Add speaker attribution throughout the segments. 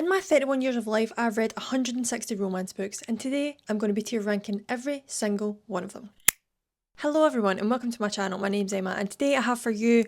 Speaker 1: In my 31 years of life, I've read 160 romance books, and today I'm going to be tier ranking every single one of them. Hello everyone and welcome to my channel. My name's Emma and today I have for you,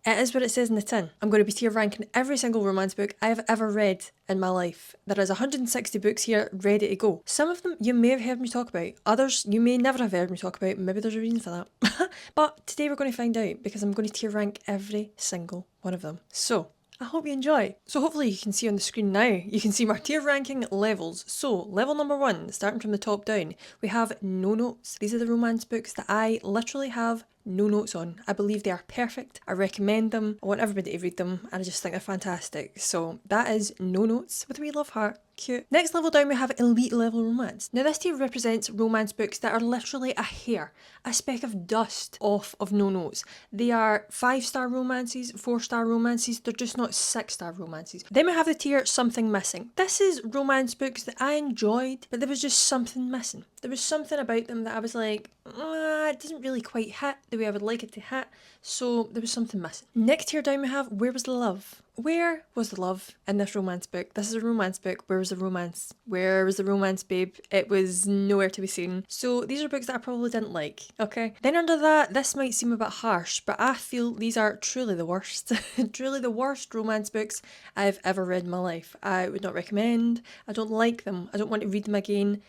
Speaker 1: it is what it says in the tin. I'm going to be tier ranking every single romance book I have ever read in my life. There is 160 books here ready to go. Some of them you may have heard me talk about, others you may never have heard me talk about, maybe there's a reason for that. But today we're going to find out because I'm going to tier rank every single one of them. So, I hope you enjoy. So hopefully you can see on the screen now, you can see my tier ranking levels. So level number 1, starting from the top down, we have no notes. These are the romance books that I literally have no notes on. I believe they are perfect. I recommend them. I want everybody to read them and I just think they're fantastic. So that is no notes with a wee love heart. Cute. Next level down we have elite level romance. Now this tier represents romance books that are literally a hair, a speck of dust off of no notes. They are 5-star romances, 4-star romances, they're just not 6-star romances. Then we have the tier something missing. This is romance books that I enjoyed, but there was just something missing. There was something about them that I was like, it doesn't really quite hit the way I would like it to hit, so there was something missing. Next tier down we have Where Was the Love? Where was the love in this romance book? This is a romance book. Where was the romance? Where was the romance, babe? It was nowhere to be seen. So these are books that I probably didn't like, okay? Then under that, this might seem a bit harsh, but I feel these are truly the worst. Truly the worst romance books I've ever read in my life. I would not recommend. I don't like them. I don't want to read them again.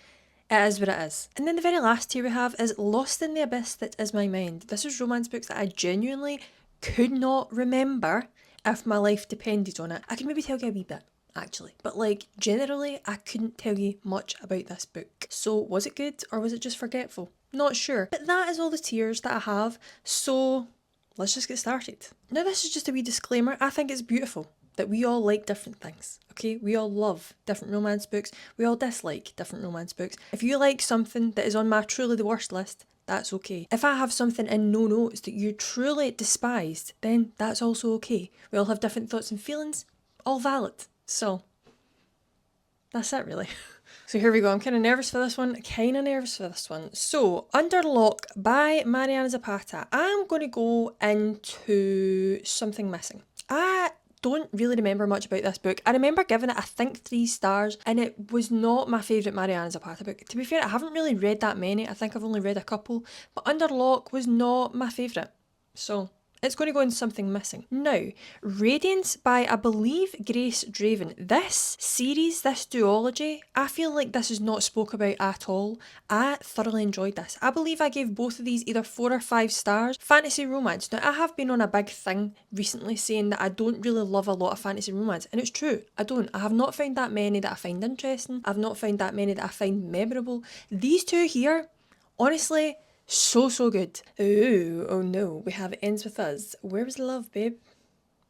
Speaker 1: It is what it is. And then the very last tier we have is Lost in the Abyss That Is My Mind. This is romance books that I genuinely could not remember if my life depended on it. I can maybe tell you a wee bit, actually. But like, generally, I couldn't tell you much about this book. So was it good or was it just forgetful? Not sure. But that is all the tiers that I have. So let's just get started. Now this is just a wee disclaimer. I think it's beautiful that we all like different things, okay? We all love different romance books. We all dislike different romance books. If you like something that is on my truly the worst list, that's okay. If I have something in no notes that you truly despised, then that's also okay. We all have different thoughts and feelings, all valid. So, that's it really. So here we go, I'm kind of nervous for this one, So, Under Lock by Mariana Zapata. I'm going to go into Something Missing. I don't really remember much about this book. I remember giving it, I think, 3 stars, and it was not my favourite Mariana Zapata book. To be fair, I haven't really read that many. I think I've only read a couple, but Under Lock was not my favourite. So it's going to go in Something Missing. Now, Radiance by, I believe, Grace Draven. This series, this duology, I feel like this is not spoke about at all. I thoroughly enjoyed this. I believe I gave both of these either 4 or 5 stars. Fantasy romance. Now, I have been on a big thing recently saying that I don't really love a lot of fantasy romance, and it's true. I don't. I have not found that many that I find interesting. I've not found that many that I find memorable. These two here, honestly, so good. Ooh, oh no, we have It Ends With Us. Where was the love, babe?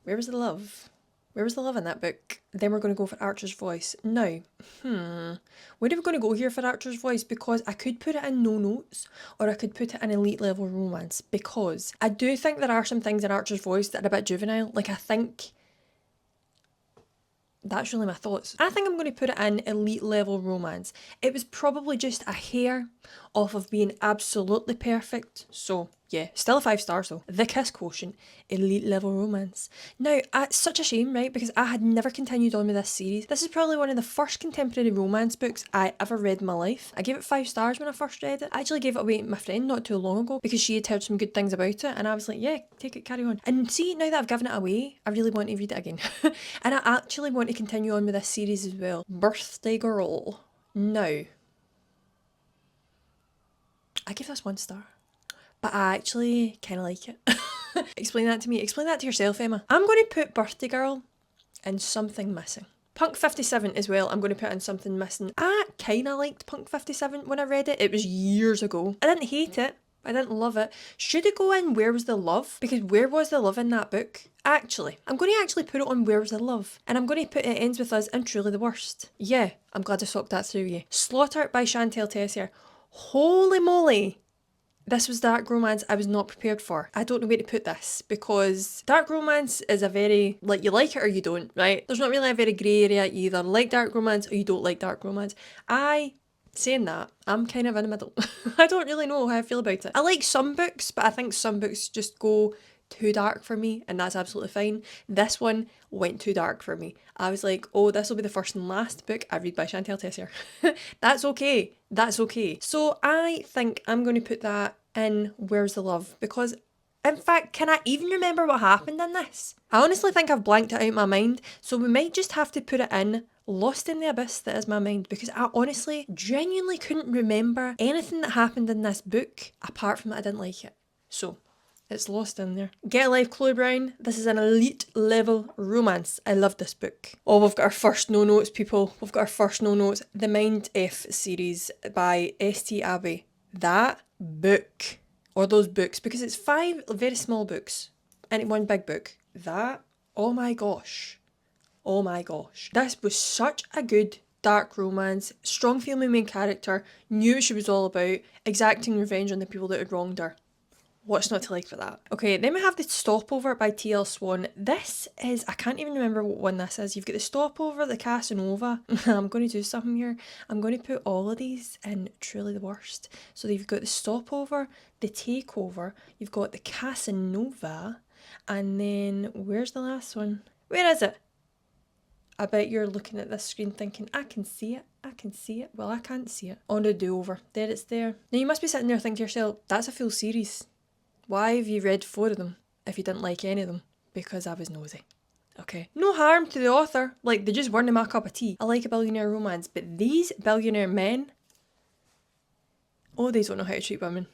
Speaker 1: Where was the love? Where was the love in that book? Then we're going to go for Archer's Voice. Now, where are we going to go here for Archer's Voice? Because I could put it in no notes or I could put it in elite level romance, because I do think there are some things in Archer's Voice that are a bit juvenile. Like, I think that's really my thoughts. I think I'm going to put it in elite level romance. It was probably just a hair off of being absolutely perfect. So yeah, still a 5 stars though. The Kiss Quotient, elite level romance. Now, it's such a shame, right? Because I had never continued on with this series. This is probably one of the first contemporary romance books I ever read in my life. I gave it 5 stars when I first read it. I actually gave it away to my friend not too long ago because she had heard some good things about it, and I was like, yeah, take it, carry on. And see, now that I've given it away, I really want to read it again. And I actually want to continue on with this series as well. Birthday Girl. Now, I give this 1 star, but I actually kind of like it. Explain that to me. Explain that to yourself, Emma. I'm going to put Birthday Girl in Something Missing. Punk 57 as well, I'm going to put in Something Missing. I kind of liked Punk 57 when I read it. It was years ago. I didn't hate it. I didn't love it. Should it go in Where Was the Love? Because where was the love in that book? Actually, I'm going to actually put it on Where Was the Love. And I'm going to put It Ends With Us and Truly the Worst. Yeah, I'm glad I talked that through you. Slaughter by Chantal Tessier. Holy moly. This was dark romance I was not prepared for. I don't know where to put this, because dark romance is a very, like, you like it or you don't, right? There's not really a very grey area. You either like dark romance or you don't like dark romance. Saying that, I'm kind of in the middle. I don't really know how I feel about it. I like some books, but I think some books just go too dark for me, and that's absolutely fine. This one went too dark for me. I was like, oh, this will be the first and last book I read by Chantal Tessier. That's okay. That's okay. So I think I'm going to put that in Where's the Love, because in fact, can I even remember what happened in this? I honestly think I've blanked it out of my mind, so we might just have to put it in Lost in the Abyss that is my mind, because I honestly genuinely couldn't remember anything that happened in this book apart from that I didn't like it. So it's lost in there. Get a Life, Chloe Brown. This is an elite level romance. I love this book. Oh, we've got our first no notes, people. We've got our first no notes. The Mind F series by S.T. Abbey. That book, or those books, because it's 5 very small books and one big book. That, oh my gosh. Oh my gosh. This was such a good dark romance. Strong female main character. Knew what she was all about. Exacting revenge on the people that had wronged her. What's not to like for that? Okay, then we have The Stopover by T.L. Swan. This is, I can't even remember what one this is. You've got The Stopover, The Casanova. I'm going to do something here. I'm going to put all of these in Truly the Worst. So you've got The Stopover, The Takeover, you've got The Casanova, and then where's the last one? Where is it? I bet you're looking at this screen thinking, I can see it, I can see it. Well, I can't see it. On the Do-Over. There it's there. Now you must be sitting there thinking to yourself, that's a full series. Why have you read 4 of them if you didn't like any of them? Because I was nosy. Okay. No harm to the author. Like, they just weren't my cup of tea. I like a billionaire romance, but these billionaire men, oh, they don't know how to treat women.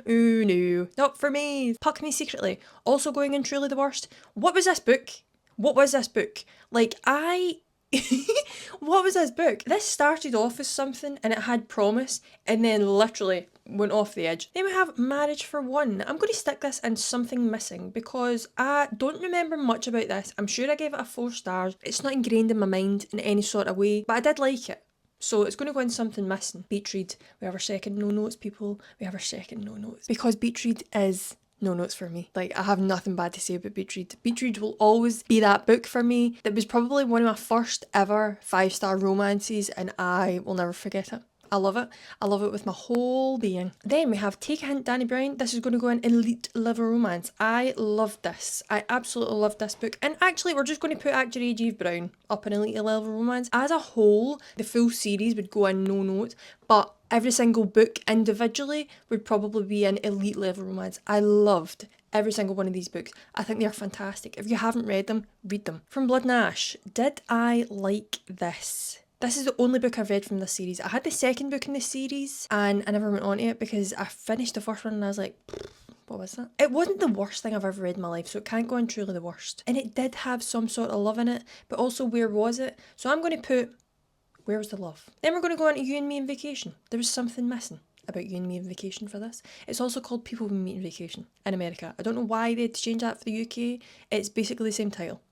Speaker 1: Ooh, no. Not for me. Puck Me Secretly. Also going in Truly the Worst. What was this book? What was this book? Like, what was this book? This started off as something and it had promise and then literally went off the edge. Then we have Marriage for One. I'm going to stick this in Something Missing because I don't remember much about this. I'm sure I gave it a 4 stars. It's not ingrained in my mind in any sort of way, but I did like it. So it's going to go in Something Missing. Beach Read. We have our second no notes, people. We have our second no notes. Because Beach Read is no notes for me. Like, I have nothing bad to say about Beach Read. Beach Read will always be that book for me. That was probably one of my first ever 5-star romances and I will never forget it. I love it. I love it with my whole being. Then we have Take a Hint, Danny Brown. This is going to go in Elite Level Romance. I love this. I absolutely love this book. And actually, we're just going to put Actor Eve Brown up in Elite Level Romance. As a whole, the full series would go in no note, but every single book individually would probably be an Elite Level Romance. I loved every single one of these books. I think they're fantastic. If you haven't read them, read them. From Blood and Ash. Did I like this? This is the only book I've read from this series. I had the second book in the series and I never went on to it because I finished the first one and I was like, what was that? It wasn't the worst thing I've ever read in my life, so it can't go in Truly the Worst. And it did have some sort of love in it, but also where was it? So I'm going to put, where was the love? Then we're going to go on to You and Me in Vacation. There was something missing about You and Me in Vacation for this. It's also called People We Meet in Vacation in America. I don't know why they had to change that for the UK. It's basically the same title.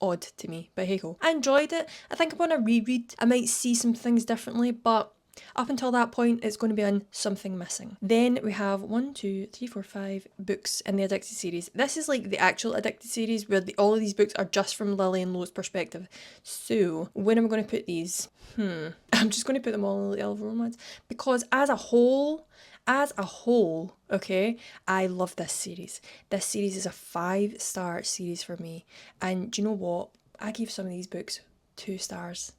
Speaker 1: Odd to me, but hey ho. I enjoyed it. I think upon a reread I might see some things differently, but up until that point it's going to be on Something Missing. Then we have 1, 2, 3, 4, 5 books in the Addicted series. This is like the actual Addicted series where all of these books are just from Lily and Lo's perspective. So when am I going to put these? I'm just going to put them all in the Elf Romance because as a whole, okay, I love this series. This series is a 5-star series for me. And do you know what? I gave some of these books 2 stars.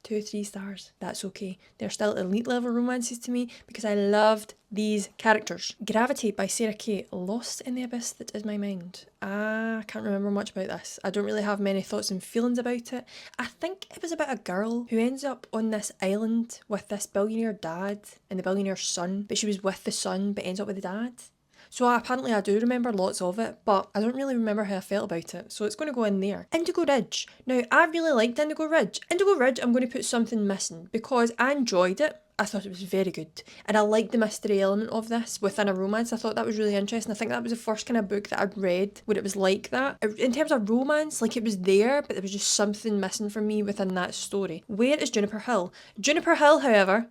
Speaker 1: 2 or 3 stars. That's okay. They're still elite level romances to me because I loved these characters. Gravitate by Sarah Kay. Lost in the Abyss That Is My Mind. I can't remember much about this. I don't really have many thoughts and feelings about it. I think it was about a girl who ends up on this island with this billionaire dad and the billionaire son, but she was with the son but ends up with the dad. So apparently I do remember lots of it, but I don't really remember how I felt about it. So it's going to go in there. Indigo Ridge. Now, I really liked Indigo Ridge. Indigo Ridge, I'm going to put Something Missing because I enjoyed it. I thought it was very good. And I liked the mystery element of this within a romance. I thought that was really interesting. I think that was the first kind of book that I'd read where it was like that. In terms of romance, like it was there, but there was just something missing for me within that story. Where is Juniper Hill? Juniper Hill, however,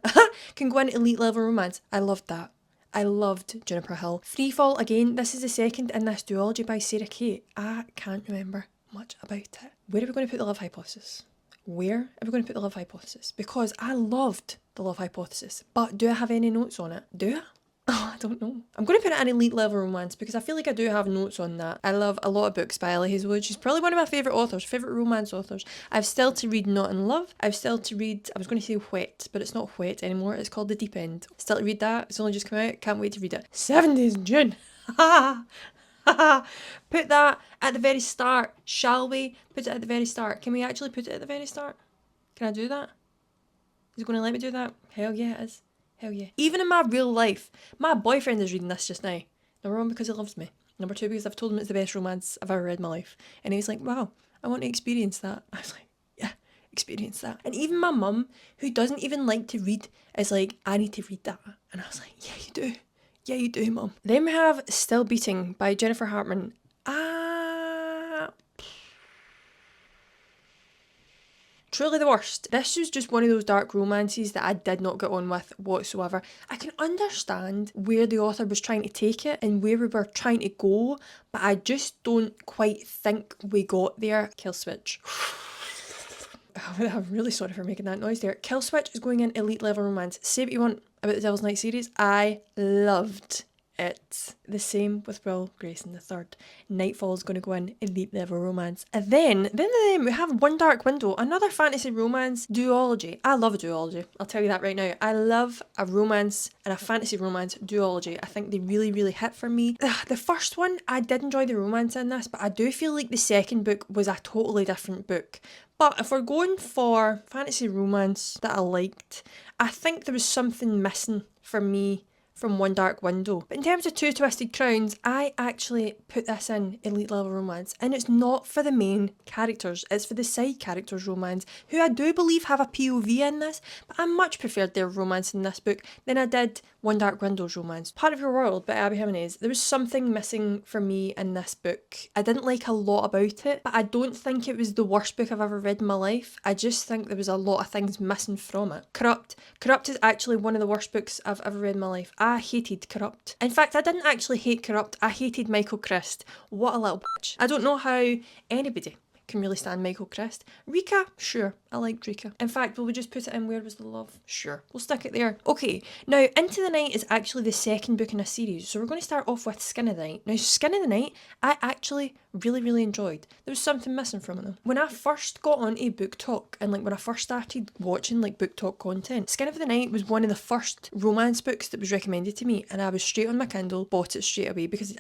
Speaker 1: can go in elite level romance. I loved that. I loved Juniper Hill. Freefall, again, this is the second in this duology by Sarah Kay. I can't remember much about it. Where are we going to put The Love Hypothesis? Where are we going to put The Love Hypothesis? Because I loved The Love Hypothesis, but do I have any notes on it? Do I? Oh, I don't know. I'm going to put it in elite level romance because I feel like I do have notes on that. I love a lot of books by Ella Hazelwood. She's probably one of my favourite authors, favourite romance authors. I've still to read Not in Love. I've still to read, I was going to say Wet, but it's not Wet anymore. It's called The Deep End. Still to read that. It's only just come out. Can't wait to read it. 7 days in June. Ha ha. Put that at the very start. Shall we? Put it at the very start. Can we actually put it at the very start? Can I do that? Is it going to let me do that? Hell yeah, it is. Hell yeah. Even in my real life, my boyfriend is reading this just now. Number one, because he loves me. Number two, because I've told him it's the best romance I've ever read in my life. And he's like, wow, I want to experience that. I was like, yeah, experience that. And even my mum, who doesn't even like to read, is like, I need to read that. And I was like, yeah, you do. Yeah, you do, mum. Then we have Still Beating by Jennifer Hartman. Truly the worst. This was just one of those dark romances that I did not get on with whatsoever. I can understand where the author was trying to take it and where we were trying to go, but I just don't quite think we got there. Kill Switch. I'm really sorry for making that noise there. Kill Switch is going in elite level romance. Say what you want about the Devil's Night series. I loved it. The same with Will Grayson III. Nightfall is going to go in elite level romance. And then we have One Dark Window, another fantasy romance duology. I love a duology. I'll tell you that right now. I love a romance and a fantasy romance duology. I think they really, really hit for me. The first one, I did enjoy the romance in this, but I do feel like the second book was a totally different book. But if we're going for fantasy romance that I liked, I think there was something missing for me from One Dark Window. But in terms of Two Twisted Crowns, I actually put this in elite level romance, and it's not for the main characters, it's for the side characters' romance, who I do believe have a POV in this, but I much preferred their romance in this book than I did One Dark Window's romance. Part of Your World by Abby Jimenez, there was something missing for me in this book. I didn't like a lot about it, but I don't think it was the worst book I've ever read in my life. I just think there was a lot of things missing from it. Corrupt is actually one of the worst books I've ever read in my life. I hated Corrupt. In fact, I didn't actually hate Corrupt, I hated Michael Christ. What a little bitch. I don't know how anybody can really stand Michael Christ. Rika? Sure, I liked Rika. In fact, will we just put it in Where Was the Love? Sure, we'll stick it there. Okay, now Into the Night is actually the second book in a series, so we're going to start off with Skin of the Night. Now, Skin of the Night, I actually really enjoyed. There was something missing from it though. When I first got onto Book Talk, and when I first started watching Book Talk content, Skin of the Night was one of the first romance books that was recommended to me, and I was straight on my Kindle, bought it straight away because it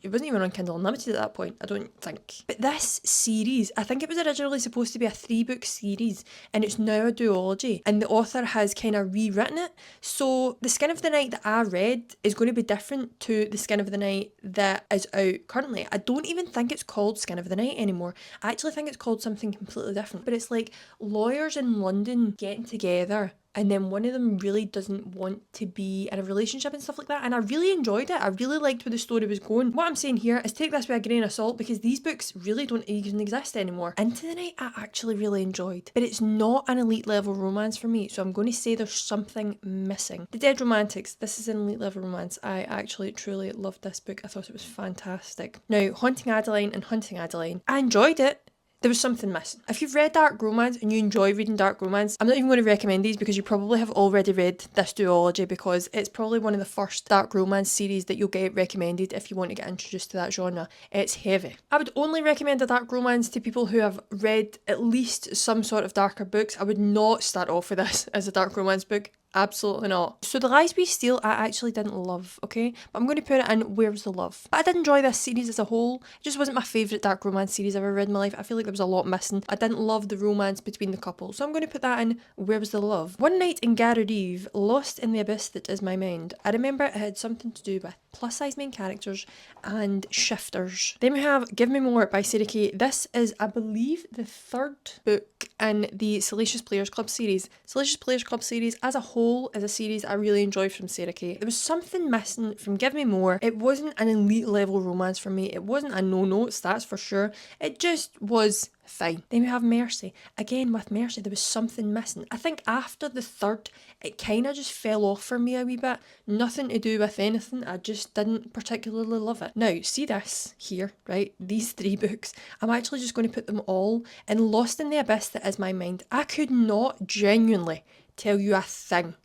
Speaker 1: wasn't even on Kindle Unlimited at that point, I don't think. But this series, I think it was originally supposed to be a 3-book series, and it's now a duology, and the author has kind of rewritten it. So the Skin of the Night that I read is going to be different to the Skin of the Night that is out currently. I don't even think it's called Skin of the Night anymore. I actually think it's called something completely different. But it's like lawyers in London getting together, and then one of them really doesn't want to be in a relationship and stuff like that. And I really enjoyed it. I really liked where the story was going. What I'm saying here is take this with a grain of salt, because these books really don't even exist anymore. Into the Night I actually really enjoyed, but it's not an elite level romance for me, so I'm going to say there's something missing. The Dead Romantics, this is an elite level romance. I actually truly loved this book. I thought it was fantastic. Now, Haunting Adeline and Hunting Adeline, I enjoyed it. There was something missing. If you've read dark romance and you enjoy reading dark romance, I'm not even going to recommend these because you probably have already read this duology, because it's probably one of the first dark romance series that you'll get recommended if you want to get introduced to that genre. It's heavy. I would only recommend a dark romance to people who have read at least some sort of darker books. I would not start off with this as a dark romance book. Absolutely not. So The Lies We Steal I actually didn't love, okay? But I'm going to put it in Where's the Love. But I did enjoy this series as a whole. It just wasn't my favourite dark romance series I've ever read in my life. I feel like there was a lot missing. I didn't love the romance between the couple. So I'm going to put that in Where Was the Love. One Night in Garrareve, Lost in the Abyss That Is My Mind. I remember it had something to do with plus size main characters and shifters. Then we have Give Me More by Sarah Kay. This is, I believe, the third book in the Salacious Players Club series. Salacious Players Club series as a whole is a series I really enjoyed from Sarah Kay. There was something missing from Give Me More. It wasn't an elite level romance for me. It wasn't a no notes, that's for sure. It just was fine. Then we have Mercy. Again, with Mercy, there was something missing. I think after the third, it kind of just fell off for me a wee bit. Nothing to do with anything. I just didn't particularly love it. Now, see this here, right? These 3 books. I'm actually just going to put them all in Lost in the Abyss That Is My Mind. I could not genuinely tell you a thing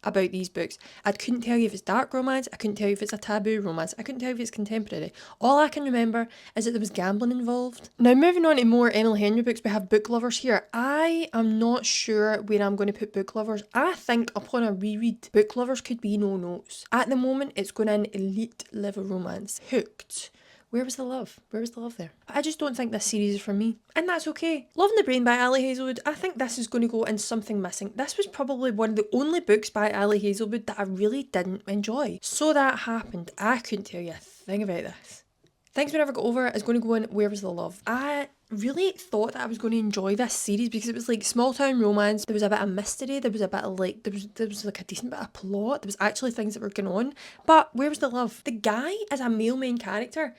Speaker 1: about these books. I couldn't tell you if it's dark romance, I couldn't tell you if it's a taboo romance, I couldn't tell you if it's contemporary. All I can remember is that there was gambling involved. Now moving on to more Emily Henry books, we have Book Lovers here. I am not sure where I'm going to put Book Lovers. I think upon a reread, Book Lovers could be no notes. At the moment it's going in elite level romance. Hooked. Where was the love? Where was the love there? I just don't think this series is for me. And that's okay. Love in the Brain by Ali Hazelwood. I think this is going to go in Something Missing. This was probably one of the only books by Ali Hazelwood that I really didn't enjoy. So that happened. I couldn't tell you a thing about this. Things We Never Got Over is going to go in Where Was the Love. I really thought that I was going to enjoy this series because it was like small town romance. There was a bit of mystery. There was a bit of like, there was like a decent bit of plot. There was actually things that were going on. But Where Was the Love? The guy as a male main character.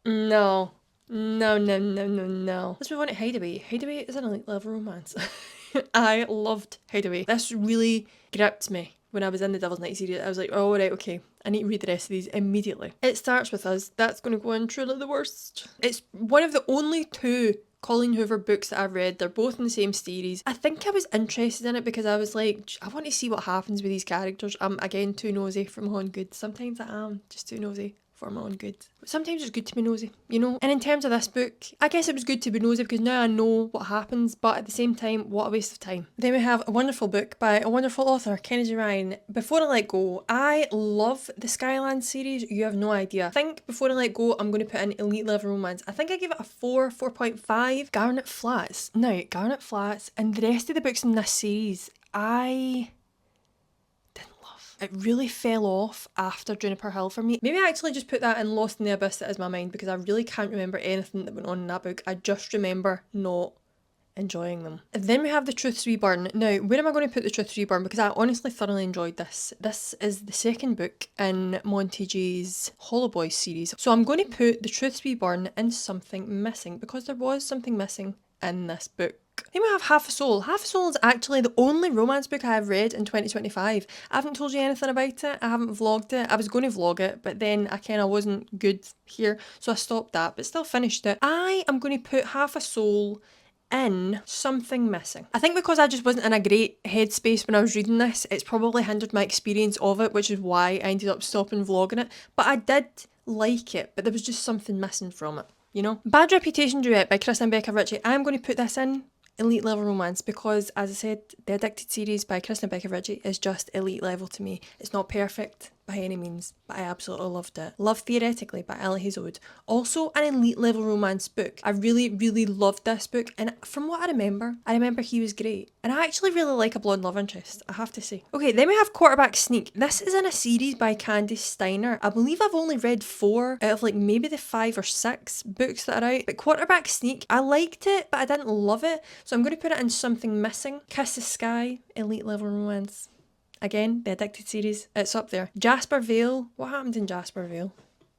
Speaker 1: No. Let's move on to Hideaway. Hideaway is an elite level romance. I loved Hideaway. This really gripped me when I was in the Devil's Night series. I was like, oh right, okay, I need to read the rest of these immediately. It Starts With Us. That's going to go in Truly the Worst. It's one of the only two Colleen Hoover books that I've read. They're both in the same series. I think I was interested in it because I was like, I want to see what happens with these characters. I'm again too nosy for my own good. Sometimes I am just too nosy for my own good. But sometimes it's good to be nosy, you know? And in terms of this book, I guess it was good to be nosy because now I know what happens, but at the same time, what a waste of time. Then we have a wonderful book by a wonderful author, Kennedy Ryan. Before I Let Go, I love the Skyland series. You have no idea. I think Before I Let Go, I'm going to put in elite level romance. I think I give it a 4.5. Garnet Flats. Now, Garnet Flats and the rest of the books in this series, I didn't love. It really fell off after Juniper Hill for me. Maybe I actually just put that in Lost in the Abyss that is my mind because I really can't remember anything that went on in that book. I just remember not enjoying them. Then we have The Truth's Reborn. Now, where am I going to put The Truth's Reborn? Because I honestly thoroughly enjoyed this. This is the second book in Monty J's Hollow Boys series. So I'm going to put The Truth's Reborn in Something Missing because there was something missing in this book. Then we have Half a Soul. Half a Soul is actually the only romance book I have read in 2025. I haven't told you anything about it. I haven't vlogged it. I was going to vlog it, but then I kind of wasn't good here, so I stopped that, but still finished it. I am going to put Half a Soul in Something Missing. I think because I just wasn't in a great headspace when I was reading this, it's probably hindered my experience of it, which is why I ended up stopping vlogging it. But I did like it, but there was just something missing from it, you know? Bad Reputation Duet by Kristen and Becca Ritchie. I'm going to put this in elite level romance because, as I said, the Addicted series by Kristen and Becca Ritchie is just elite level to me. It's not perfect by any means, but I absolutely loved it. Love Theoretically by Ali Hazelwood. Also an elite level romance book. I really loved this book, and from what I remember he was great. And I actually really like a blonde love interest, I have to say. Okay, then we have Quarterback Sneak. This is in a series by Candice Steiner. I believe I've only read 4 out of like maybe the 5 or 6 books that are out. But Quarterback Sneak, I liked it, but I didn't love it. So I'm going to put it in Something Missing. Kiss the Sky, elite level romance. Again, the Addicted series, it's up there. Jasper Vale. What happened in Jasper Vale?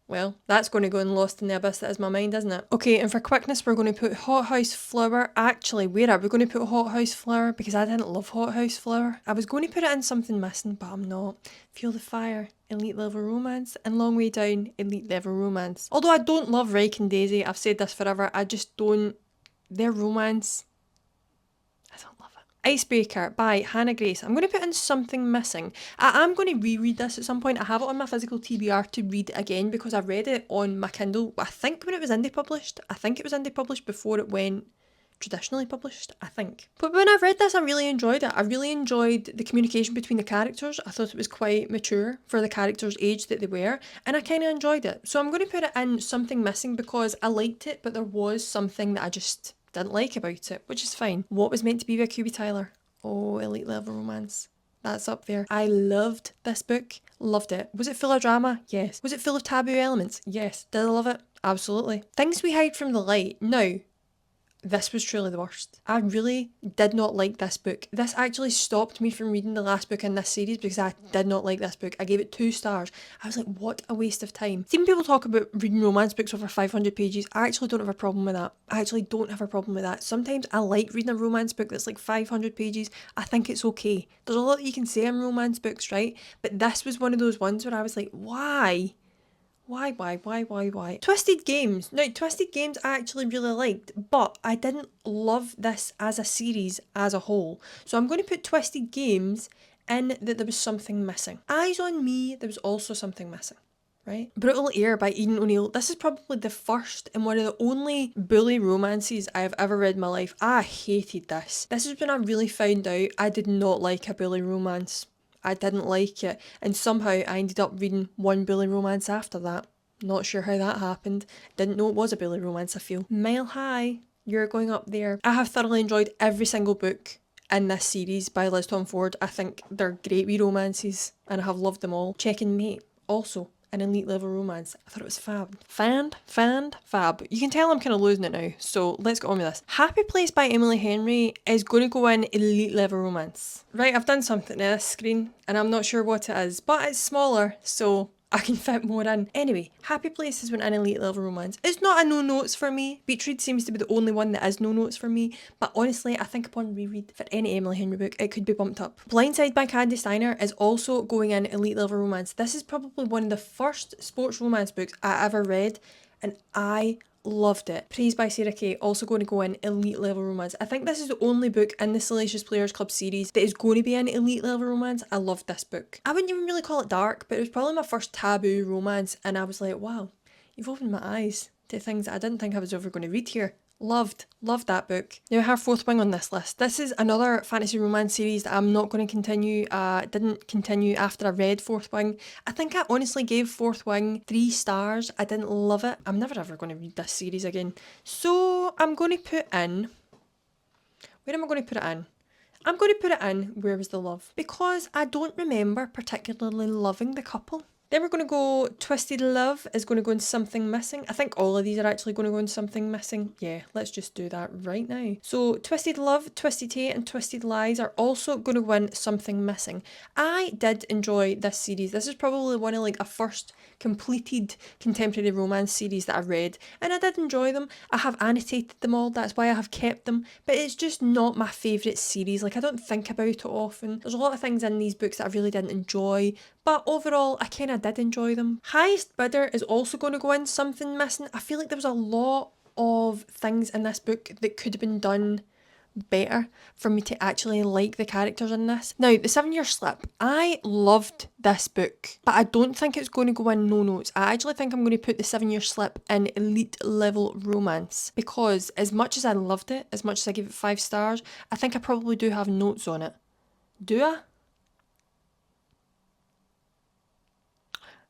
Speaker 1: Well, that's going to go in Lost in the Abyss that is my mind, isn't it? Okay, and for quickness, we're going to put Hot House Flower. Actually, where are we going to put Hot House Flower? Because I didn't love Hot House Flower. I was going to put it in Something Missing, but I'm not. Feel the Fire, elite level romance, and Long Way Down, elite level romance. Although I don't love Reich and Daisy, I've said this forever, I just don't. Their romance, I don't love it. Icebreaker by Hannah Grace. I'm going to put in Something Missing. I am going to reread this at some point. I have it on my physical TBR to read again because I read it on my Kindle, I think when it was indie published. I think it was indie published before it went traditionally published, I think. But when I read this, I really enjoyed it. I really enjoyed the communication between the characters. I thought it was quite mature for the characters' age that they were, and I kind of enjoyed it. So I'm going to put it in Something Missing because I liked it, but there was something that I just didn't like about it, which is fine. What Was Meant to Be by QB Tyler. Oh, elite level romance. That's up there. I loved this book. Loved it. Was it full of drama? Yes. Was it full of taboo elements? Yes. Did I love it? Absolutely. Things We Hide from the Light. Now, this was truly the worst. I really did not like this book. This actually stopped me from reading the last book in this series because I did not like this book. I gave it 2 stars. I was like, what a waste of time. Seeing people talk about reading romance books over 500 pages, I actually don't have a problem with that. I actually don't have a problem with that. Sometimes I like reading a romance book that's like 500 pages. I think it's okay. There's a lot you can say in romance books, right? But this was one of those ones where I was like, why? Why? Twisted Games. Now, Twisted Games I actually really liked, but I didn't love this as a series as a whole. So I'm going to put Twisted Games in that there was something missing. Eyes on Me, there was also something missing. Right? Brutal Air by Eden O'Neill. This is probably the first and one of the only bully romances I have ever read in my life. I hated this. This is when I really found out I did not like a bully romance. I didn't like it, and somehow I ended up reading one bully romance after that. Not sure how that happened. Didn't know it was a bully romance, I feel. Mile High, You're Going Up There. I have thoroughly enjoyed every single book in this series by Liz Tom Ford. I think they're great wee romances, and I have loved them all. Check and Mate, also an elite level romance. I thought it was fab. Fab. You can tell I'm kind of losing it now, so let's get on with this. Happy Place by Emily Henry is going to go in elite level romance. Right, I've done something to this screen, and I'm not sure what it is, but it's smaller, so I can fit more in. Anyway, Happy Place has been an elite level romance. It's not a no notes for me. Beatrice seems to be the only one that is no notes for me, but honestly, I think upon reread for any Emily Henry book, it could be bumped up. Blindside by Candy Steiner is also going in elite level romance. This is probably one of the first sports romance books I ever read, and I loved it. Praise by Sarah Kay, also going to go in elite level romance. I think this is the only book in the Salacious Players Club series that is going to be in elite level romance. I loved this book. I wouldn't even really call it dark, but it was probably my first taboo romance, and I was like, wow, you've opened my eyes to things that I didn't think I was ever going to read here. Loved that book. Now I have Fourth Wing on this list. This is another fantasy romance series that I'm not going to continue. Didn't continue after I read Fourth Wing. I think I honestly gave Fourth Wing 3 stars. I didn't love it. I'm never ever going to read this series again. So I'm going to put in... Where am I going to put it in? I'm going to put it in Where Was the Love? Because I don't remember particularly loving the couple. Then we're going to go Twisted Love is going to go in Something Missing. I think all of these are actually going to go in Something Missing. Yeah, let's just do that right now. So Twisted Love, Twisted Hate and Twisted Lies are also going to go in Something Missing. I did enjoy this series. This is probably one of like a first completed contemporary romance series that I read, and I did enjoy them. I have annotated them all, that's why I have kept them, but it's just not my favourite series. Like, I don't think about it often. There's a lot of things in these books that I really didn't enjoy, but overall I kind of did enjoy them. Highest Bidder is also going to go in Something Missing. I feel like there was a lot of things in this book that could have been done better for me to actually like the characters in this. Now, The 7 Year Slip, I loved this book, but I don't think it's going to go in no notes. I actually think I'm going to put The 7 Year Slip in elite level romance, because as much as I loved it, as much as I gave it 5 stars, I think I probably do have notes on it. Do I?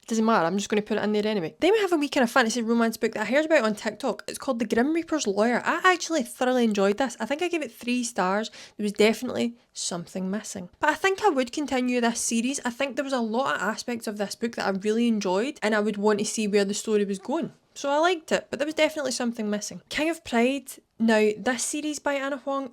Speaker 1: Doesn't matter, I'm just going to put it in there anyway. Then we have a wee kind of fantasy romance book that I heard about on TikTok. It's called The Grim Reaper's Lawyer. I actually thoroughly enjoyed this. I think I gave it 3 stars. There was definitely something missing. But I think I would continue this series. I think there was a lot of aspects of this book that I really enjoyed, and I would want to see where the story was going. So I liked it, but there was definitely something missing. King of Pride. Now, this series by Anna Huang,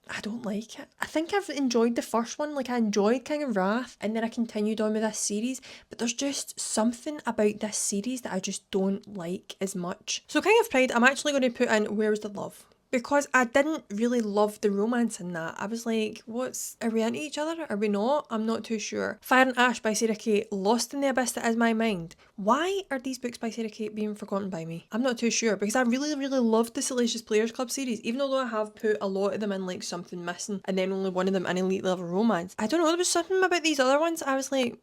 Speaker 1: I don't like it. I think I've enjoyed the first one. Like, I enjoyed King of Wrath, and then I continued on with this series, but there's just something about this series that I just don't like as much. So King of Pride, I'm actually going to put in Where Was the Love? Because I didn't really love the romance in that. I was like, are we into each other? Are we not? I'm not too sure. Fire and Ash by Sarah Kay, Lost in the Abyss That Is My Mind. Why are these books by Sarah Kay being forgotten by me? I'm not too sure, because I really loved the Salacious Players Club series, even though I have put a lot of them in like Something Missing, and then only one of them in elite level romance. I don't know, there was something about these other ones, I was like,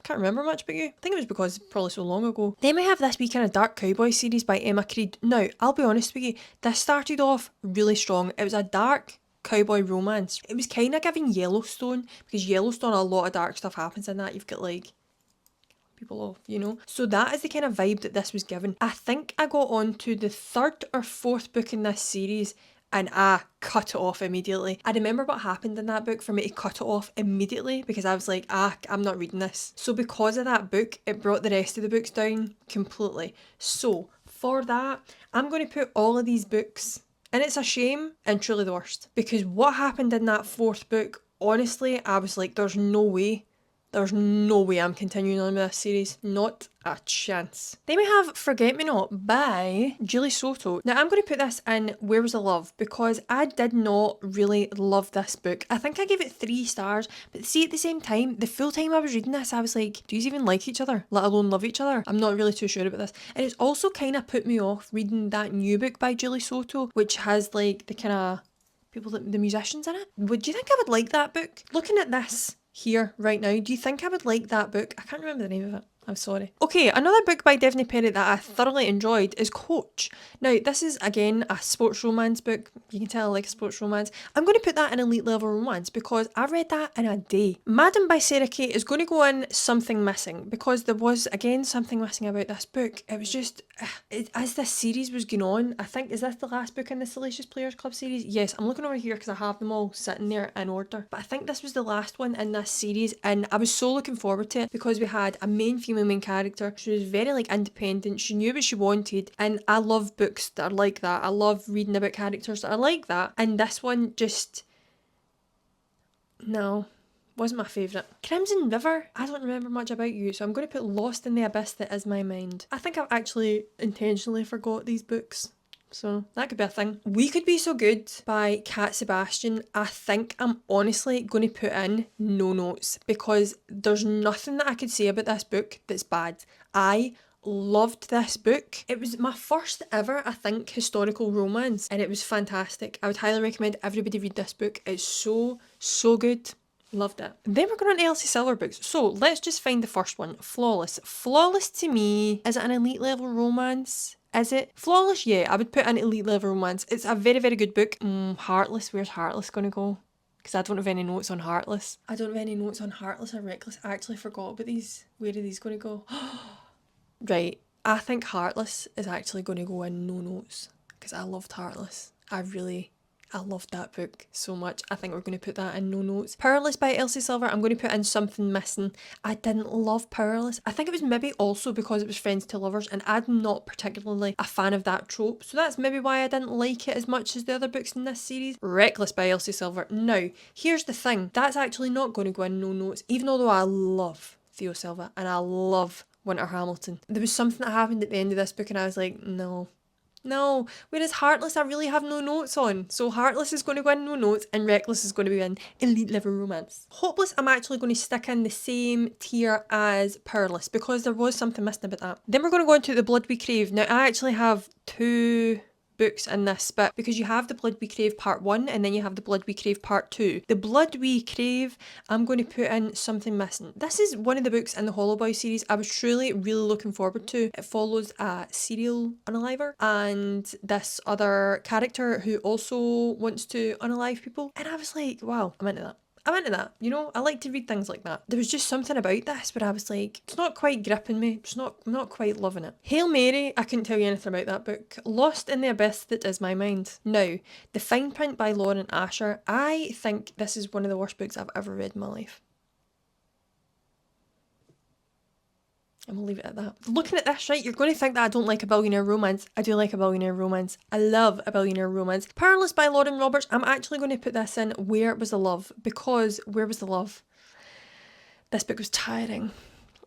Speaker 1: can't remember much about you. I think it was because it's probably so long ago. Then we have this wee kind of dark cowboy series by Emma Creed. Now, I'll be honest with you, this started off really strong. It was a dark cowboy romance. It was kind of giving Yellowstone, because Yellowstone, a lot of dark stuff happens in that. You've got like people off, you know? So that is the kind of vibe that this was given. I think I got on to the 3rd or 4th book in this series, and I cut it off immediately. I remember what happened in that book for me to cut it off immediately, because I was like, I'm not reading this. So because of that book, it brought the rest of the books down completely. So for that, I'm going to put all of these books, and it's a shame and truly the worst, because what happened in that 4th book, honestly, I was like, there's no way There's no way I'm continuing on with this series. Not a chance. Then we have Forget Me Not by Julie Soto. Now I'm going to put this in Where Was the Love because I did not really love this book. I think I gave it 3 stars, but see, at the same time, the full time I was reading this, I was like, do you even like each other, let alone love each other? I'm not really too sure about this. And it's also kind of put me off reading that new book by Julie Soto, which has like the kind of people, the musicians in it. Would you think I would like that book? Looking at this here right now, do you think I would like that book? I can't remember the name of it. I'm sorry. Okay, another book by Devney Perry that I thoroughly enjoyed is Coach. Now, this is, again, a sports romance book. You can tell I like sports romance. I'm going to put that in elite level romance because I read that in a day. Madam by Sarah Kate is going to go in Something Missing because there was, again, something missing about this book. It was just, as this series was going on, I think, is this the last book in the Salacious Players Club series? Yes, I'm looking over here because I have them all sitting there in order. But I think this was the last one in this series and I was so looking forward to it because we had a female main character. She was very like independent. She knew what she wanted, and I love books that are like that. I love reading about characters that are like that. And this one just wasn't my favourite. Crimson River, I don't remember much about you, so I'm going to put Lost in the Abyss That Is My Mind. I think I've actually intentionally forgot these books. So that could be a thing. We Could Be So Good by Cat Sebastian. I think I'm honestly going to put in no notes because there's nothing that I could say about this book that's bad. I loved this book. It was my first ever, I think, historical romance and it was fantastic. I would highly recommend everybody read this book. It's so good. Loved it. Then we're going on to Elsie Silver books. So let's just find the first one. Flawless. Flawless to me, is it an elite level romance? Is it? Flawless, yeah, I would put an elite level romance. It's a very, very good book. Heartless, where's Heartless going to go? Because I don't have any notes on Heartless. I don't have any notes on Heartless or Reckless. I actually forgot about these. Where are these going to go? Right, I think Heartless is actually going to go in no notes. Because I loved Heartless. I loved that book so much. I think we're going to put that in no notes. Powerless by Elsie Silver, I'm going to put in Something Missing. I didn't love Powerless. I think it was maybe also because it was Friends to Lovers and I'm not particularly a fan of that trope. So that's maybe why I didn't like it as much as the other books in this series. Reckless by Elsie Silver. Now, here's the thing. That's actually not going to go in no notes, even although I love Theo Silva and I love Winter Hamilton. There was something that happened at the end of this book and I was like, no. Whereas Heartless I really have no notes on. So Heartless is going to go in no notes and Reckless is going to be in elite level romance. Hopeless I'm actually going to stick in the same tier as Powerless because there was something missing about that. Then we're going to go into The Blood We Crave. Now I actually have 2 books in this bit because you have The Blood We Crave Part 1 and then you have The Blood We Crave Part 2. The Blood We Crave, I'm going to put in Something Missing. This is one of the books in the Hollow Boy series I was truly really looking forward to. It follows a serial unaliver and this other character who also wants to unalive people and I was like, wow, I'm into that. You know, I like to read things like that. There was just something about this where I was like, it's not quite gripping me. I'm not quite loving it. Hail Mary, I couldn't tell you anything about that book. Lost in the Abyss That Is My Mind. Now, The Fine Print by Lauren Asher. I think this is one of the worst books I've ever read in my life. I'm gonna leave it at that. Looking at this, right, you're going to think that I don't like a billionaire romance. I do like a billionaire romance. I love a billionaire romance. Powerless by Lauren Roberts. I'm actually going to put this in Where Was the Love because Where Was the Love? This book was tiring.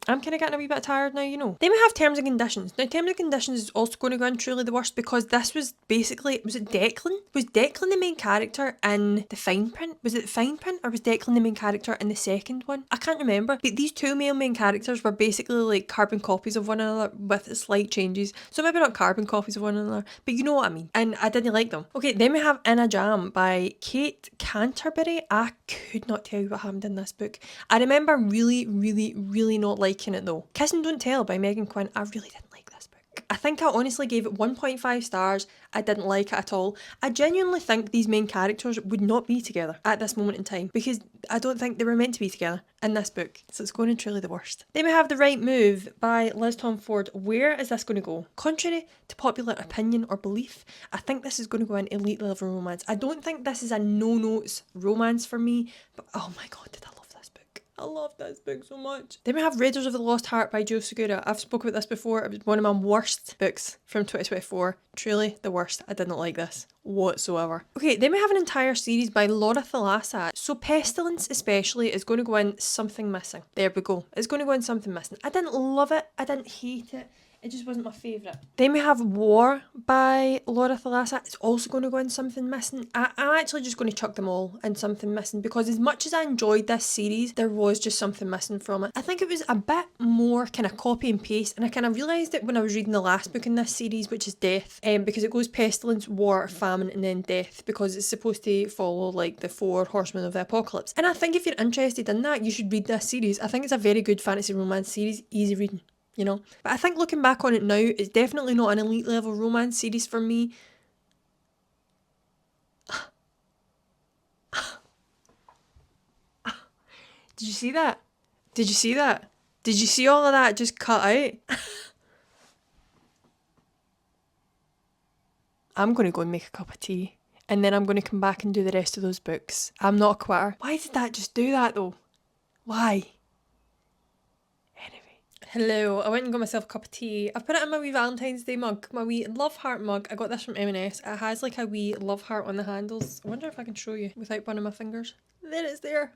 Speaker 1: I'm kind of getting a wee bit tired now, you know. Then we have Terms and Conditions. Now, Terms and Conditions is also going to go in truly the worst because this was basically, was it Declan? Was Declan the main character in The Fine Print? Was it The Fine Print or was Declan the main character in the second one? I can't remember. But these 2 male main characters were basically like carbon copies of one another with slight changes. So maybe not carbon copies of one another, but you know what I mean. And I didn't like them. Okay, then we have In a Jam by Kate Canterbury. I could not tell you what happened in this book. I remember really not liking it though. Kiss and Don't Tell by Megan Quinn. I really didn't like this book. I think I honestly gave it 1.5 stars. I didn't like it at all. I genuinely think these main characters would not be together at this moment in time because I don't think they were meant to be together in this book. So it's going to truly the worst. Then we have The Right Move by Liz Tom Ford. Where is this going to go? Contrary to popular opinion or belief, I think this is going to go in elite level romance. I don't think this is a no notes romance for me, but oh my god, did I love this book. I love this book so much. Then we have Raiders of the Lost Heart by Joe Segura. I've spoken about this before. It was one of my worst books from 2024. Truly the worst. I didn't like this whatsoever. Okay, then we have an entire series by Laura Thalassa. So Pestilence especially is going to go in Something Missing. There we go. It's going to go in Something Missing. I didn't love it. I didn't hate it. It just wasn't my favourite. Then we have War by Laura Thalassa. It's also going to go in Something Missing. I'm actually just going to chuck them all in Something Missing because as much as I enjoyed this series, there was just something missing from it. I think it was a bit more kind of copy and paste, and I kind of realised it when I was reading the last book in this series, which is Death, because it goes Pestilence, War, Famine, and then Death, because it's supposed to follow like the 4 horsemen of the apocalypse. And I think if you're interested in that, you should read this series. I think it's a very good fantasy romance series, easy reading. You know, but I think looking back on it now, it's definitely not an elite level romance series for me. Did you see that? Did you see that? Did you see all of that just cut out? I'm going to go and make a cup of tea, and then I'm going to come back and do the rest of those books. I'm not a quitter. Why did that just do that though? Why? Hello, I went and got myself a cup of tea. I've put it in my wee Valentine's Day mug, my wee love heart mug. I got this from M&S. It has like a wee love heart on the handles. I wonder if I can show you without burning my fingers. There it's there.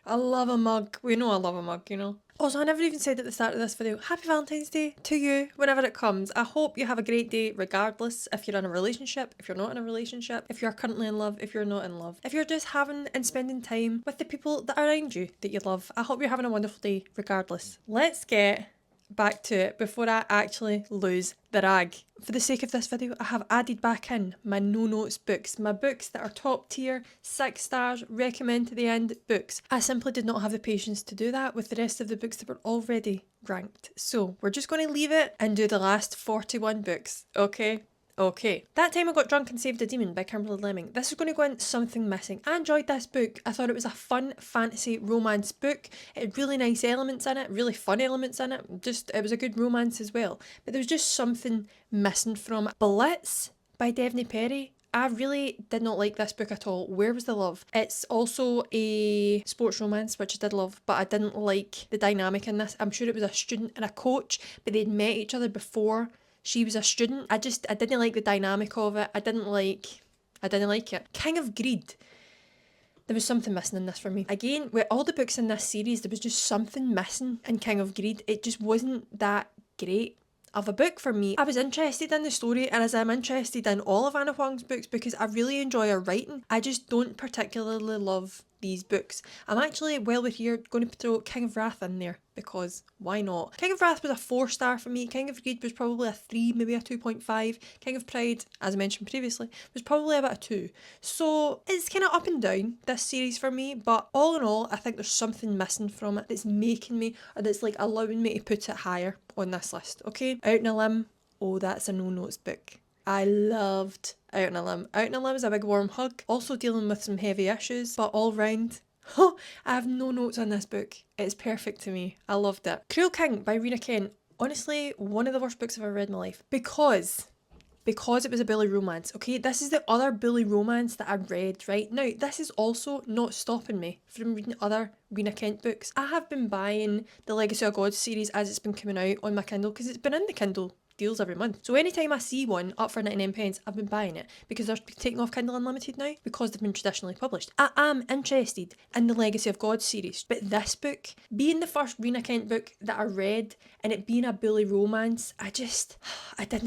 Speaker 1: I love a mug. We know I love a mug, you know. Also, I never even said at the start of this video, Happy Valentine's Day to you, whenever it comes. I hope you have a great day regardless if you're in a relationship, if you're not in a relationship, if you're currently in love, if you're not in love. If you're just having and spending time with the people that are around you that you love. I hope you're having a wonderful day regardless. Let's get back to it before I actually lose the rag. For the sake of this video, I have added back in my no notes books, my books that are top tier, 6 stars, recommend to the end books. I simply did not have the patience to do that with the rest of the books that were already ranked. So we're just going to leave it and do the last 41 books, okay? Okay. That Time I Got Drunk and Saved a Demon by Kimberly Lemming. This is going to go in Something Missing. I enjoyed this book. I thought it was a fun fantasy romance book. It had really nice elements in it, really fun elements in it. It was a good romance as well. But there was just something missing from it. Blitz by Devney Perry. I really did not like this book at all. Where was the love? It's also a sports romance, which I did love, but I didn't like the dynamic in this. I'm sure it was a student and a coach, but they'd met each other before she was a student. I didn't like the dynamic of it. I didn't like it. King of Greed. There was something missing in this for me. Again, with all the books in this series, there was just something missing in King of Greed. It just wasn't that great of a book for me. I was interested in the story, and as I'm interested in all of Anna Huang's books because I really enjoy her writing, I just don't particularly love these books. I'm actually, while we're here, going to throw King of Wrath in there because why not? King of Wrath was a 4-star for me. King of Greed was probably a 3, maybe a 2.5. King of Pride, as I mentioned previously, was probably about a 2. So it's kind of up and down, this series for me, but all in all, I think there's something missing from it that's making me, or that's like allowing me to put it higher on this list, okay? Out on a Limb, oh, that's a no notes book. I loved Out on a Limb. Out on a Limb is a big warm hug, also dealing with some heavy issues, but all round, I have no notes on this book. It's perfect to me. I loved it. Cruel King by Rena Kent. Honestly, one of the worst books I've ever read in my life. Because it was a bully romance, okay? This is the other bully romance that I read, right? Now, this is also not stopping me from reading other Rena Kent books. I have been buying the Legacy of God series as it's been coming out on my Kindle because it's been in the Kindle deals every month. So anytime I see one up for 99 pence, I've been buying it because they're taking off Kindle Unlimited now because they've been traditionally published. I am interested in the Legacy of God series, but this book, being the first Rena Kent book that I read and it being a bully romance, I didn't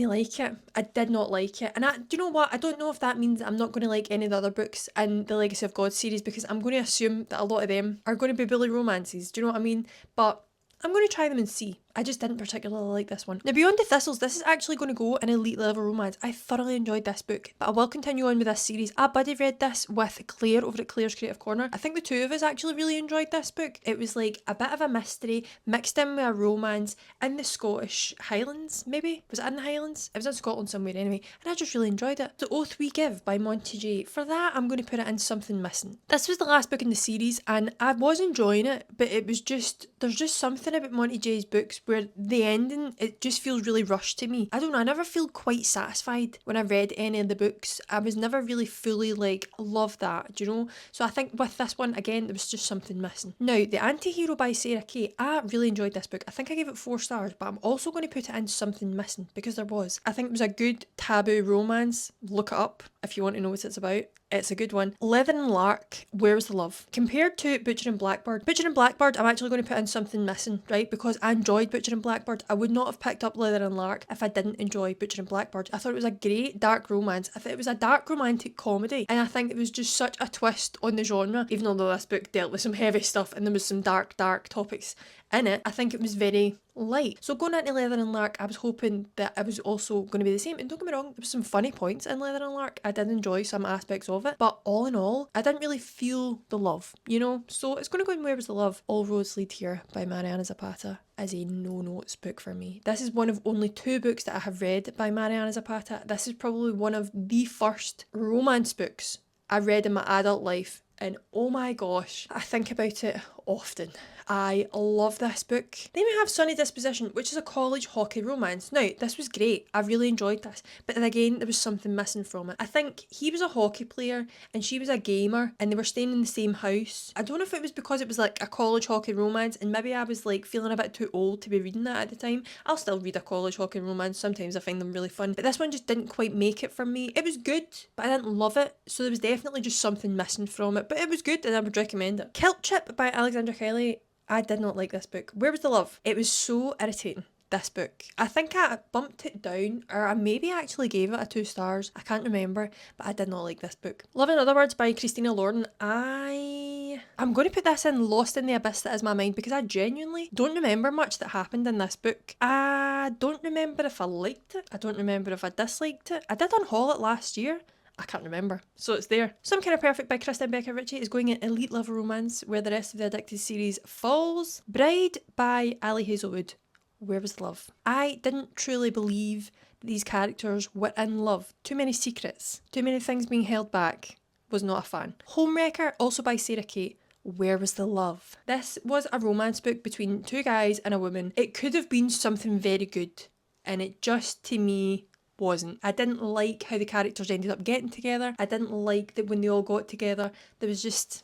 Speaker 1: like it. I did not like it. And do you know what? I don't know if that means I'm not going to like any of the other books in the Legacy of God series because I'm going to assume that a lot of them are going to be bully romances. Do you know what I mean? But I'm going to try them and see. I just didn't particularly like this one. Now, Beyond the Thistles, this is actually going to go in elite level romance. I thoroughly enjoyed this book, but I will continue on with this series. I buddy read this with Claire over at Claire's Creative Corner. I think the two of us actually really enjoyed this book. It was like a bit of a mystery mixed in with a romance in the Scottish Highlands, maybe? Was it in the Highlands? It was in Scotland somewhere anyway, and I just really enjoyed it. The Oath We Give by Monty J. For that, I'm going to put it in Something Missing. This was the last book in the series, and I was enjoying it, but it was just, there's just something about Monty J's books where the ending, it just feels really rushed to me. I don't know, I never feel quite satisfied when I read any of the books. I was never really fully like, love that, do you know? So I think with this one, again, there was just something missing. Now, The Anti-Hero by Sarah Kay, I really enjoyed this book. I think I gave it 4 stars, but I'm also going to put it in something missing because there was. I think it was a good taboo romance. Look it up if you want to know what it's about. It's a good one. Leather and Lark, Where's the Love? Compared to Butcher and Blackbird. Butcher and Blackbird, I'm actually going to put in something missing, right? Because I enjoyed Butcher and Blackbird. I would not have picked up Leather and Lark if I didn't enjoy Butcher and Blackbird. I thought it was a great dark romance. I thought it was a dark romantic comedy. And I think it was just such a twist on the genre. Even though this book dealt with some heavy stuff and there was some dark topics in it, I think it was very light. So going into Leather and Lark, I was hoping that it was also going to be the same. And don't get me wrong, there was some funny points in Leather and Lark. I did enjoy some aspects of it. But all in all, I didn't really feel the love, you know? So it's going to go in Where Was the Love? All Roads Lead Here by Mariana Zapata is a no-notes book for me. This is one of only 2 books that I have read by Mariana Zapata. This is probably one of the first romance books I read in my adult life. And oh my gosh, I think about it often. I love this book. Then we have Sunny Disposition, which is a college hockey romance. Now, this was great. I really enjoyed this. But then again, there was something missing from it. I think he was a hockey player and she was a gamer and they were staying in the same house. I don't know if it was because it was like a college hockey romance and maybe I was like feeling a bit too old to be reading that at the time. I'll still read a college hockey romance. Sometimes I find them really fun. But this one just didn't quite make it for me. It was good, but I didn't love it. So there was definitely just something missing from it. But it was good and I would recommend it. Kilt Chip by Alexandra Kelly. I did not like this book. Where Was the Love? It was so irritating, this book. I think I bumped it down, or I maybe actually gave it a 2 stars. I can't remember, but I did not like this book. Love in Other Words by Christina Lauren. I'm going to put this in Lost in the Abyss That Is My Mind because I genuinely don't remember much that happened in this book. I don't remember if I liked it. I don't remember if I disliked it. I did unhaul it last year. I can't remember. So it's there. Some Kind of Perfect by Kristen Becker Ritchie is going in elite level romance where the rest of the Addicted series falls. Bride by Ali Hazelwood. Where Was the Love? I didn't truly believe that these characters were in love. Too many secrets. Too many things being held back. Was not a fan. Homewrecker, also by Sarah Kay. Where Was the Love? This was a romance book between 2 guys and a woman. It could have been something very good. And it just, to me, wasn't. I didn't like how the characters ended up getting together. I didn't like that when they all got together, there was just...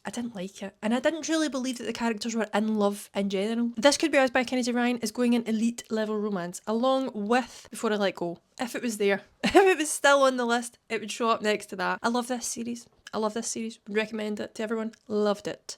Speaker 1: I didn't like it. And I didn't really believe that the characters were in love in general. This Could Be Us by Kennedy Ryan is going in elite level romance, along with Before I Let Go. If it was there. If it was still on the list, it would show up next to that. I love this series. Would recommend it to everyone. Loved it.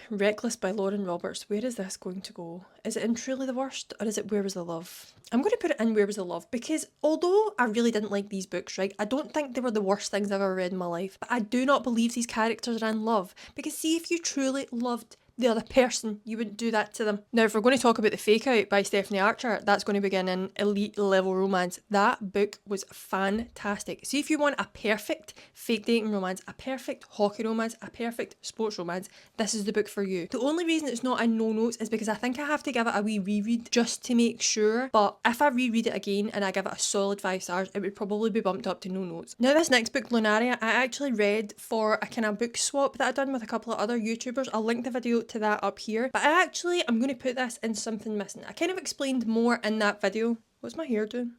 Speaker 1: Reckless by Lauren Roberts. Where is this going to go? Is it in Truly the Worst or is it Where Was the Love? I'm going to put it in Where Was the Love because although I really didn't like these books, right, I don't think they were the worst things I've ever read in my life, but I do not believe these characters are in love because see, if you truly loved the other person, you wouldn't do that to them. Now, if we're going to talk about The Fake Out by Stephanie Archer, that's going to begin in elite level romance. That book was fantastic. See, if you want a perfect fake dating romance, a perfect hockey romance, a perfect sports romance, this is the book for you. The only reason it's not in no notes is because I think I have to give it a wee reread just to make sure, but if I reread it again and I give it a solid 5 stars, it would probably be bumped up to no notes. Now, this next book, Lunaria, I actually read for a kind of book swap that I'd done with a couple of other YouTubers. I'll link the video to that up here, but I'm going to put this in something missing. I kind of explained more in that video. What's my hair doing?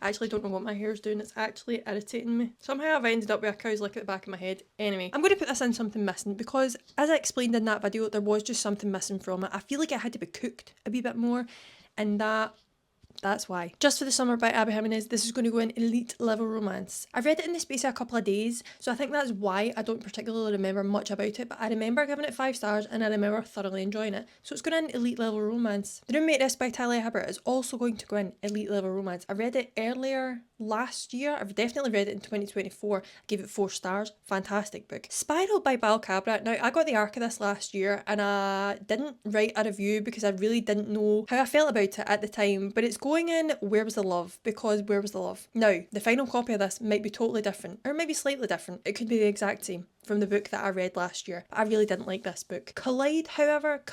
Speaker 1: I actually don't know what my hair's doing. It's actually irritating me. Somehow I've ended up with a cow's lick at the back of my head. Anyway, I'm going to put this in something missing because as I explained in that video, there was just something missing from it. I feel like it had to be cooked a wee bit more, and that's why. Just for the Summer by Abby Jimenez, this is going to go in elite level romance. I've read it in the space of a couple of days, so I think that's why I don't particularly remember much about it, but I remember giving it 5 stars and I remember thoroughly enjoying it. So it's going in elite level romance. The Roommate This by Talia Hibbert is also going to go in elite level romance. I read it earlier last year. I've definitely read it in 2024. I gave it 4 stars. Fantastic book. Spiral by Bal Cabra. Now, I got the arc of this last year and I didn't write a review because I really didn't know how I felt about it at the time, but it's going in Where Was the Love because Where Was the Love? Now, the final copy of this might be totally different or maybe slightly different. It could be the exact same from the book that I read last year, but I really didn't like this book. Collide, however,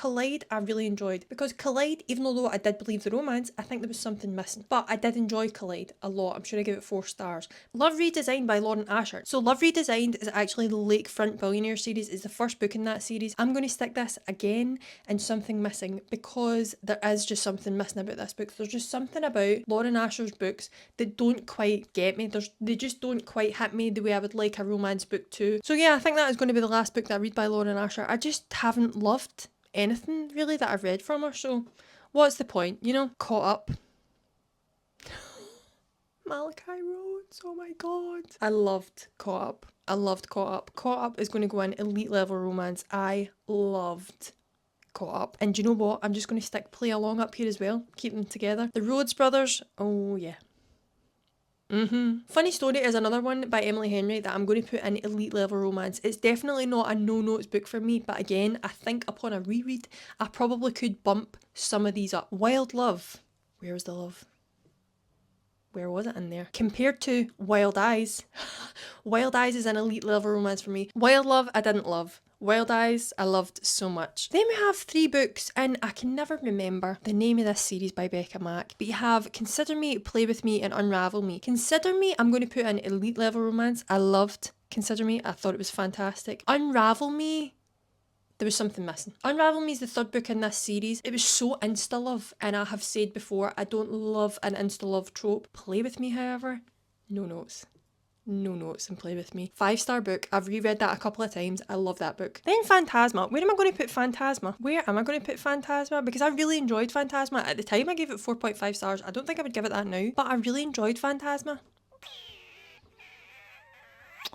Speaker 1: I really enjoyed because Collide, even though I did believe the romance, I think there was something missing. But I did enjoy Collide a lot. I'm sure sure I give it 4 stars. Love Redesigned by Lauren Asher. So Love Redesigned is actually the Lakefront Billionaire series. It's the first book in that series. I'm going to stick this again in Something Missing because there is just something missing about this book. There's just something about Lauren Asher's books that don't quite get me. They just don't quite hit me the way I would like a romance book to. So yeah, I think that is going to be the last book that I read by Lauren Asher. I just haven't loved anything really that I've read from her, so what's the point, you know? Caught Up. Malachi Rhodes, oh my god. I loved Caught Up. I loved Caught Up. Caught Up is going to go in elite level romance. I loved Caught Up. And do you know what? I'm just going to stick Play Along up here as well. Keep them together. The Rhodes Brothers, oh yeah. Funny Story is another one by Emily Henry that I'm going to put in elite level romance. It's definitely not a no notes book for me, but again, I think upon a reread, I probably could bump some of these up. Wild Love. Where was the love? Where was it in there? Compared to Wild Eyes. Wild Eyes is an elite level romance for me. Wild Love, I didn't love. Wild Eyes, I loved so much. Then we have 3 books, and I can never remember the name of this series by Becca Mack, but you have Consider Me, Play With Me, and Unravel Me. Consider Me, I'm going to put in elite level romance. I loved Consider Me. I thought it was fantastic. Unravel Me, there was something missing. Unravel Me is the 3rd book in this series. It was so insta-love, and I have said before, I don't love an insta-love trope. Play With Me, however, no notes. No notes and Play With Me. 5-star book. I've reread that a couple of times. I love that book. Then Phantasma. Where am I going to put Phantasma? Where am I going to put Phantasma? Because I really enjoyed Phantasma. At the time I gave it 4.5 stars. I don't think I would give it that now, but I really enjoyed Phantasma.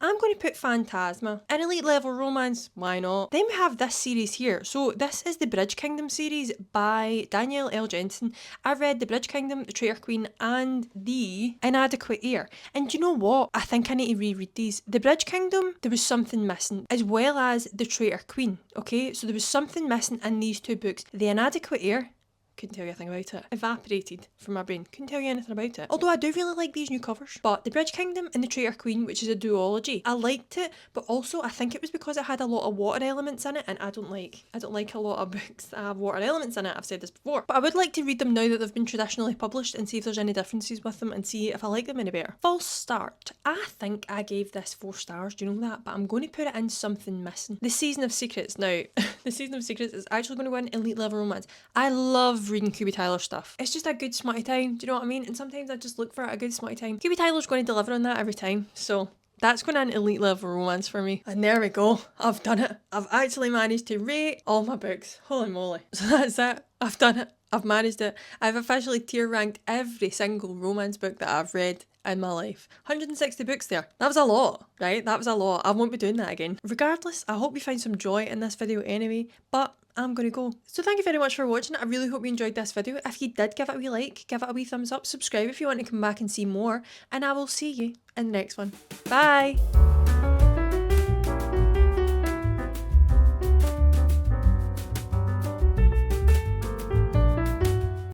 Speaker 1: I'm going to put Phantasma. An elite level romance, why not? Then we have this series here. So this is the Bridge Kingdom series by Danielle L. Jensen. I've read The Bridge Kingdom, The Traitor Queen, and The Inadequate Heir. And you know what? I think I need to reread these. The Bridge Kingdom, there was something missing, as well as The Traitor Queen. Okay, so there was something missing in these 2 books. The Inadequate Heir, couldn't tell you anything about it. Evaporated from my brain. Couldn't tell you anything about it. Although I do really like these new covers. But The Bridge Kingdom and The Traitor Queen, which is a duology, I liked it, but also I think it was because it had a lot of water elements in it, and I don't like a lot of books that have water elements in it. I've said this before. But I would like to read them now that they've been traditionally published and see if there's any differences with them and see if I like them any better. False Start. I think I gave this 4 stars, do you know that? But I'm going to put it in Something Missing. The Season of Secrets. Now, The Season of Secrets is actually going to win elite level romance. I love reading Kubi Tyler stuff. It's just a good smutty time, do you know what I mean? And sometimes I just look for a good smutty time. Kubi Tyler's going to deliver on that every time, so that's going to an elite level romance for me. And there we go, I've done it. I've actually managed to rate all my books. Holy moly. So that's it. I've done it. I've managed it. I've officially tier ranked every single romance book that I've read in my life. 160 books there. That was a lot, right? That was a lot. I won't be doing that again. Regardless, I hope you find some joy in this video anyway, but I'm gonna go. So thank you very much for watching. I really hope you enjoyed this video. If you did, give it a wee like, give it a wee thumbs up, subscribe if you want to come back and see more, and I will see you in the next one. Bye!